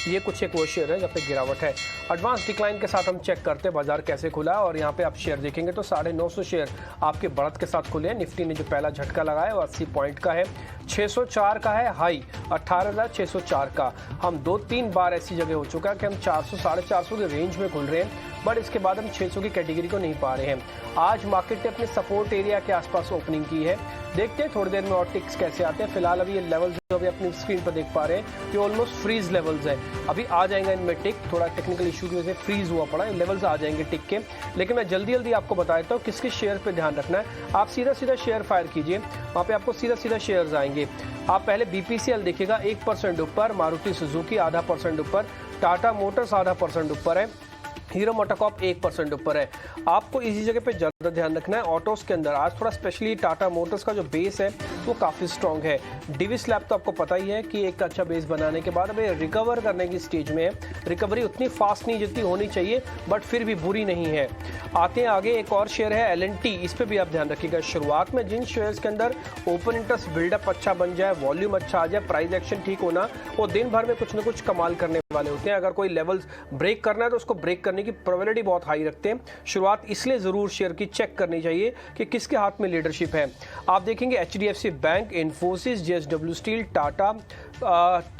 ये कुछ एक वो शेयर है जहाँ पे गिरावट है। एडवांस डिक्लाइन के साथ हम चेक करते हैं बाजार कैसे खुला और यहाँ पे आप शेयर देखेंगे तो 950 शेयर आपके बढ़त के साथ खुले हैं। निफ्टी ने जो पहला झटका लगाया वो 80 पॉइंट का है, 604 का है हाई, 18,604 का। हम 2-3 बार ऐसी जगह हो चुका है कि हम 400 450 के रेंज में खुल रहे हैं, बट इसके बाद हम 600 की कैटेगरी को नहीं पा रहे हैं। आज मार्केट ने अपने सपोर्ट एरिया के आसपास ओपनिंग की है, देखते हैं थोड़ी देर में और टिक्स कैसे आते हैं। फिलहाल अभी ये लेवल्स जो अभी अपनी स्क्रीन पर देख पा रहे हैं ये ऑलमोस्ट फ्रीज लेवल्स है। अभी आ जाएंगे इनमें टिक, थोड़ा टेक्निकल इशू की वजह से फ्रीज हुआ पड़ा है, लेवल्स आ जाएंगे टिक के। लेकिन मैं जल्दी जल्दी आपको बता देता हूँ किस किस शेयर पे ध्यान रखना है। आप सीधा सीधा शेयर फायर कीजिए, वहाँ पे आपको सीधा सीधा शेयर्स आएंगे। आप पहले बीपीसीएल देखिएगा 1% ऊपर, मारुति सुजुकी 0.5% ऊपर, टाटा मोटर्स 0.5% ऊपर है, हीरो मोटोकॉर्प 1% ऊपर है। आपको इसी जगह पे ज़्यादा ध्यान रखना है। ऑटोस के अंदर आज थोड़ा स्पेशली टाटा मोटर्स का जो बेस है वो काफ़ी स्ट्रॉन्ग है। डिविस लैब तो आपको पता ही है कि एक अच्छा बेस बनाने के बाद अभी रिकवर करने की स्टेज में है। रिकवरी उतनी फास्ट नहीं जितनी होनी चाहिए, बट फिर भी बुरी नहीं है। आते हैं आगे, एक और शेयर है L&T, इस पर भी आप ध्यान रखिएगा। शुरुआत में जिन शेयर्स के अंदर ओपन इंटरेस्ट बिल्डअप अच्छा बन जाए, वॉल्यूम अच्छा आ जाए, प्राइस एक्शन ठीक होना, वो दिन भर में कुछ ना कुछ कमाल करने वाले होते हैं। अगर कोई लेवल्स ब्रेक करना है तो उसको ब्रेक करने की प्रोबेबिलिटी बहुत हाई रखते हैं। शुरुआत इसलिए जरूर शेयर की चेक करनी चाहिए कि किसके हाथ में लीडरशिप है। आप देखेंगे HDFC bank, Infosys, JSW steel, Tata,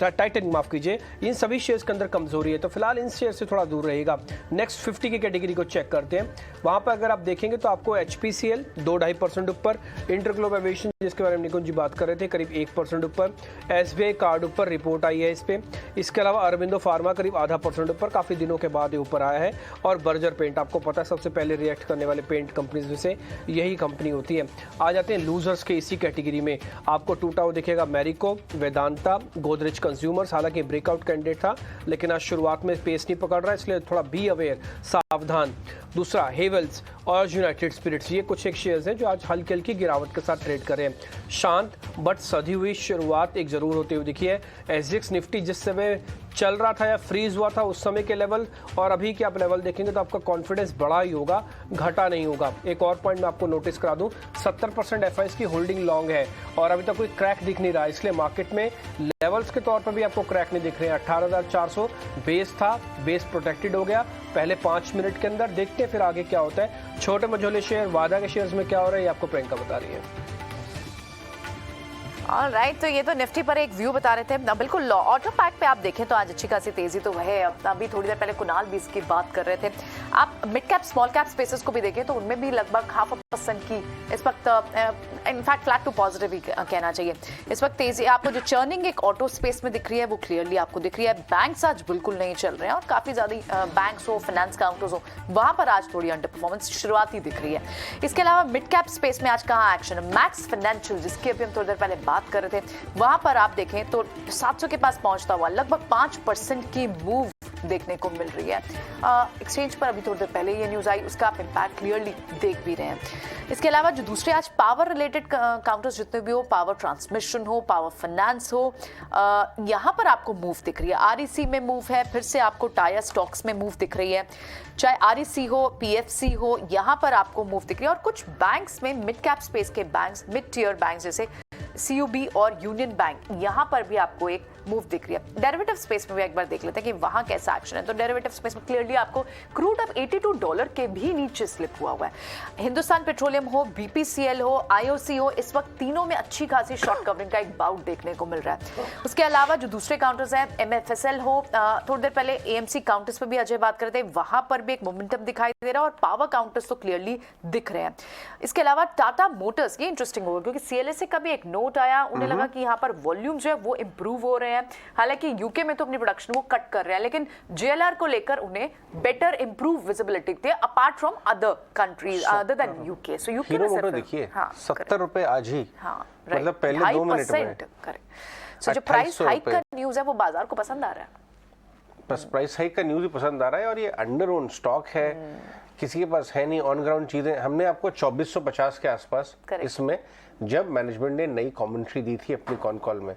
Titan माफ कीजिए, इन सभी शेयर्स के अंदर कमजोरी है, तो फिलहाल इन शेयर से थोड़ा दूर रहेगा। नेक्स्ट 50 की कैटेगरी को चेक करते हैं। वहां पर अगर आप देखेंगे तो आपको HPCL 2-2.5% ऊपर, इंटरग्लोब एविएशन जिसके बारे में निकुंज जी बात कर रहे थे करीब 1% ऊपर, SBI कार्ड ऊपर, रिपोर्ट आई है इस पे। इसके अलावा अरबिंदो फार्मा करीब 0.5% ऊपर, काफी दिनों के बाद ये ऊपर आया है। और बर्जर पेंट, आपको पता है सबसे पहले रिएक्ट करने वाले पेंट कंपनीज में से यही कंपनी होती है। आ जाते हैं लूजर्स के इसी कैटेगरी में। आपको टूटा हुआ दिखेगा मैरिको, वेदांता, गोदरेज कंज्यूमर्स, हालांकि ब्रेकआउट कैंडिडेट था लेकिन आज शुरुआत में पेस नहीं पकड़ रहा है, इसलिए थोड़ा बी अवेयर, सावधान। दूसरा हेवल्स और यूनाइटेड स्पिरिट्स, ये कुछ एक शेयर्स हैं जो आज हल्की हल्की गिरावट के साथ ट्रेड कर रहे हैं। शांत बट सधी हुई शुरुआत एक जरूर होती हुई दिखी है। SGX निफ्टी जिस समय चल रहा था या फ्रीज हुआ था उस समय के लेवल और अभी के आप लेवल देखेंगे तो आपका कॉन्फिडेंस बढ़ा ही होगा, घटा नहीं होगा। एक और पॉइंट मैं आपको नोटिस करा दूं, 70% FIs की होल्डिंग लॉन्ग है और अभी तक कोई क्रैक दिख नहीं रहा, इसलिए मार्केट में लेवल्स के तौर पर भी आपको क्रैक नहीं दिख रहे हैं। 18,400 बेस था, बेस प्रोटेक्टेड हो गया पहले 5 मिनट के अंदर। देखते हैं फिर आगे क्या होता है। छोटे मझोले शेयर, वादा के शेयर्स में क्या हो रहा है ये आपको प्रियंका बता रही है। ऑलराइट, तो ये तो निफ्टी पर एक व्यू बता रहे थे। बिल्कुल ऑटो पैक पे आप देखें तो आज अच्छी खासी तेजी तो है। अभी थोड़ी देर पहले कुणाल भी इसकी बात कर रहे थे। आप mid cap small cap spaces को भी देखें तो उनमें भी लगभग 0.5% की इस वक्त, इनफैक्ट फ्लैट टू पॉजिटिव ही कहना चाहिए इस वक्त तेजी। आपको जो चर्निंग एक ऑटो स्पेस में दिख रही है वो क्लियरली आपको दिख रही है। बैंक्स आज बिल्कुल नहीं चल रहे हैं और काफी ज्यादा बैंक्स हो, फाइनेंस काउंटर्स हो, वहां पर आज थोड़ी अंडर परफॉर्मेंस शुरुआती दिख रही है। इसके अलावा मिड कैप स्पेस में आज कहाँ एक्शन है? मैक्स फाइनेंशियल, जिसकी अभी हम थोड़ी देर पहले बात कर रहे थे, वहां पर आप देखें तो 700 के पास पहुंचता हुआ लगभग 5% की मूव देखने को मिल रही है। एक्सचेंज पर अभी थोड़ी देर पहले ये न्यूज आई, उसका आप इम्पैक्ट क्लियरली देख भी रहे हैं। इसके अलावा जो दूसरे आज पावर रिलेटेड काउंटर्स जितने भी हो, पावर ट्रांसमिशन हो, पावर फाइनेंस हो, यहां पर आपको मूव दिख रही है। REC में मूव है, फिर से आपको टायर स्टॉक्स में मूव दिख रही है, चाहे REC हो, PFC हो, यहां पर आपको मूव दिख रही है। और कुछ बैंक्स में, मिड कैप स्पेस के बैंक्स, मिड टियर बैंक जैसे CUB और यूनियन बैंक, यहां पर भी आपको एक मूव दिख रही है। डेरिवेटिव स्पेस में भी एक बार देख लेते हैं कि वहां कैसा एक्शन है। तो डेरिवेटिव स्पेस में क्लियरली आपको क्रूड अब $82 के भी नीचे स्लिप हुआ है। हिंदुस्तान पेट्रोलियम हो, BPCL हो, IOC हो, इस वक्त तीनों में अच्छी खासी शॉर्ट कवरिंग का एक बाउट देखने को मिल रहा है। उसके अलावा जो दूसरे काउंटर्स हैं, MFSL हो, थोड़ी देर पहले AMC काउंटर्स पर भी अजय बात करते हैं, वहां पर भी एक मोमेंटम दिखाई दे रहा है और पावर काउंटर्स तो क्लियरली दिख रहे हैं। इसके अलावा टाटा मोटर्स, ये इंटरेस्टिंग होगा क्योंकि CLSA का भी एक नोट आया, उन्हें लगा कि यहाँ पर वॉल्यूम जो है वो इंप्रूव हो रहे हैं। हालांकि यूके में तो अपनी प्रोडक्शन वो कट कर रहे हैं, लेकिन JLR को लेकर उन्हें बेटर इंप्रूव विजिबिलिटी थी apart from other countries other than UK. So UK में सिर्फ देखिए 70 रुपए आज ही, मतलब पहले 2 मिनट में। सो जो प्राइस हाइक का न्यूज़ है वो बाजार को पसंद आ रहा है। बस प्राइस हाइक का न्यूज़ ही पसंद आ रहा है और ये अंडर ओन स्टॉक है, किसी के पास है नहीं ऑन ग्राउंड चीजें। हमने आपको 2450 के आसपास इसमें जब मैनेजमेंट ने नई कमेंट्री दी थी अपनी कॉन कॉल में,